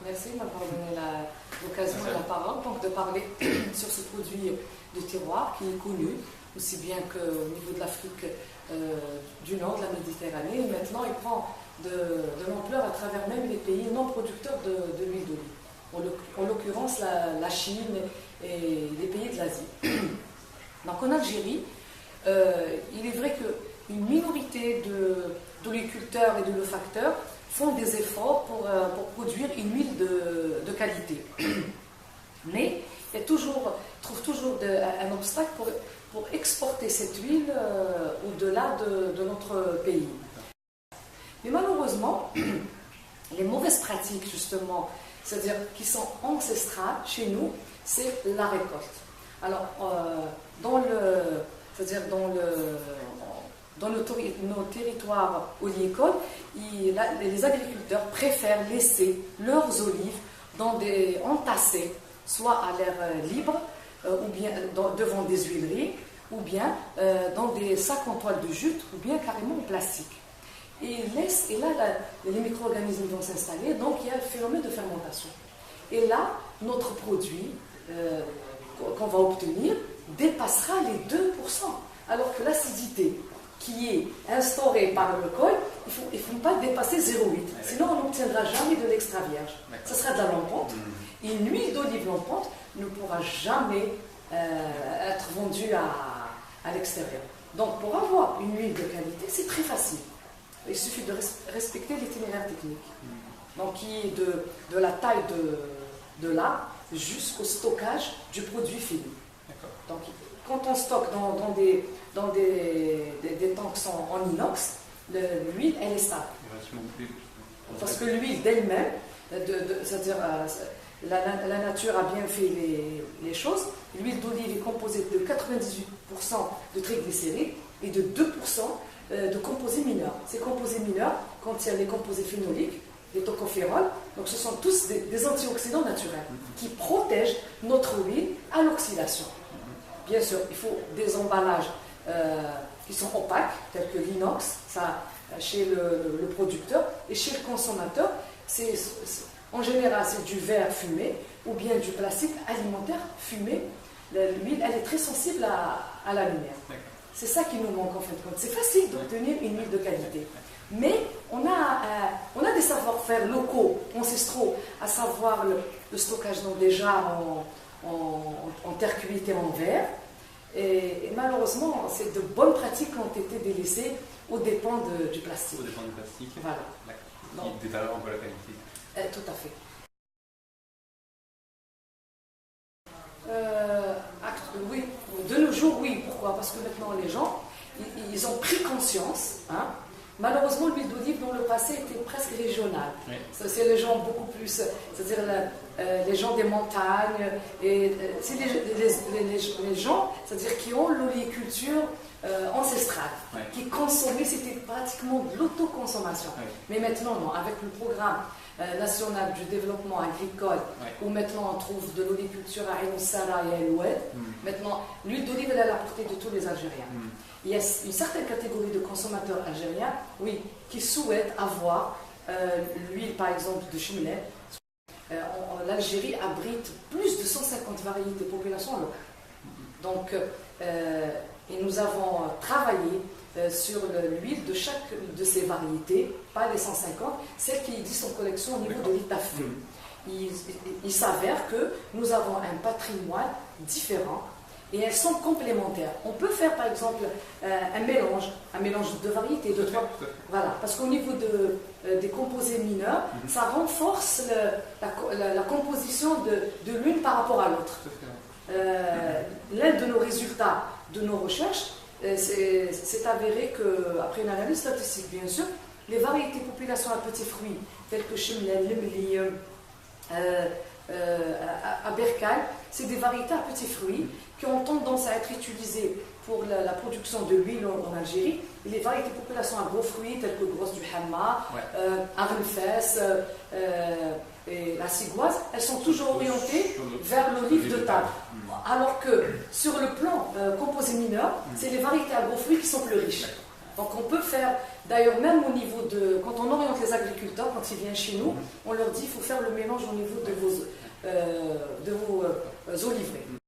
Merci de m'avoir donné l'occasion et la parole donc, de parler sur ce produit de terroir qui est connu, aussi bien qu'au niveau de l'Afrique du Nord, de la Méditerranée, et maintenant il prend de l'ampleur à travers même les pays non producteurs de l'huile d'olive, en l'occurrence la Chine et les pays de l'Asie. Donc en Algérie, il est vrai qu'une minorité d'oliculteurs et d'olefacteurs font des efforts pour produire une huile de qualité. Mais il trouve toujours un obstacle pour exporter cette huile au-delà de notre pays. Mais malheureusement, les mauvaises pratiques, justement, c'est-à-dire qui sont ancestrales chez nous, c'est la récolte. Alors, dans nos territoires olivicoles, les agriculteurs préfèrent laisser leurs olives entassées, soit à l'air libre, ou bien devant des huileries, ou bien dans des sacs en toile de jute, ou bien carrément en plastique. Et là, les micro-organismes vont s'installer, donc il y a le phénomène de fermentation. Et là, notre produit qu'on va obtenir dépassera les 2%, alors que l'acidité qui est instaurée par le col, il ne faut pas dépasser 0,8. Sinon, on n'obtiendra jamais de l'extra vierge. Ce sera de la lampante. Et une huile d'olive lampante ne pourra jamais être vendue à l'extérieur. Donc, pour avoir une huile de qualité, c'est très facile. Il suffit de respecter l'itinéraire technique. Donc, qui est de la taille de l'arbre jusqu'au stockage du produit fini. Donc, quand on stocke dans des tanks qui sont en inox, l'huile, elle est stable. Parce que l'huile d'elle-même, c'est-à-dire la nature a bien fait les choses, l'huile d'olive est composée de 98% de triglycérides et de 2% de composés mineurs. Ces composés mineurs contiennent les composés phénoliques, les tocophérols, donc ce sont tous des antioxydants naturels qui protègent notre huile à l'oxydation. Bien sûr, il faut des emballages qui sont opaques, tels que l'inox, ça chez le producteur, et chez le consommateur, en général c'est du verre fumé ou bien du plastique alimentaire fumé. L'huile, elle est très sensible à la lumière. C'est ça qui nous manque en fin de compte. C'est facile d'obtenir une huile de qualité. Mais on a des savoir-faire locaux, ancestraux, à savoir le stockage dans des jarres en terre cuite et en verre. Et malheureusement, c'est de bonnes pratiques qui ont été délaissées aux dépens du plastique. Aux dépens du plastique. Voilà. Qui détériore un peu la qualité. Tout à fait. Oui, de nos jours, oui. Pourquoi? Parce que maintenant, les gens, ils ont pris conscience. Malheureusement, l'huile d'olive dans le passé était presque régionale. Oui. C'est les gens beaucoup plus, c'est-à-dire les gens des montagnes, et c'est les gens, c'est-à-dire qui ont l'oléiculture ancestrale, oui, qui consommaient, c'était pratiquement de l'autoconsommation. Oui. Mais maintenant, non, avec le programme national du développement agricole, oui, où maintenant on trouve de l'oléiculture à Ain Sara et à El Oued, maintenant, l'huile d'olive est à la portée de tous les Algériens. Il y a une certaine catégorie de consommateurs algériens, oui, qui souhaitent avoir l'huile, par exemple, de cheminée. L'Algérie abrite plus de 150 variétés de population locale. Donc, et nous avons travaillé sur l'huile de chaque de ces variétés, pas les 150, celles qui existent en collection au niveau de l'Étafé. Il s'avère que nous avons un patrimoine différent. Et elles sont complémentaires. On peut faire par exemple un mélange de variétés, de trois. Voilà, parce qu'au niveau des composés mineurs, ça renforce la composition de l'une par rapport à l'autre. L'un de nos résultats de nos recherches, c'est avéré qu'après une analyse statistique, bien sûr, les variétés population à petits fruits, telles que Chimnel, Lemli, à Berkane, c'est des variétés à petits fruits qui ont tendance à être utilisées pour la production de l'huile en Algérie. Et les variétés population à gros fruits, telles que Grosse du Hamma, Arnfès et la Cigoise, elles sont toujours orientées vers l'olive de table. Alors que sur le plan composé mineur, c'est les variétés à gros fruits qui sont plus riches. Donc on peut faire, d'ailleurs même au niveau de, quand on oriente les agriculteurs, quand ils viennent chez nous, on leur dit qu'il faut faire le mélange au niveau de vos oliveraies.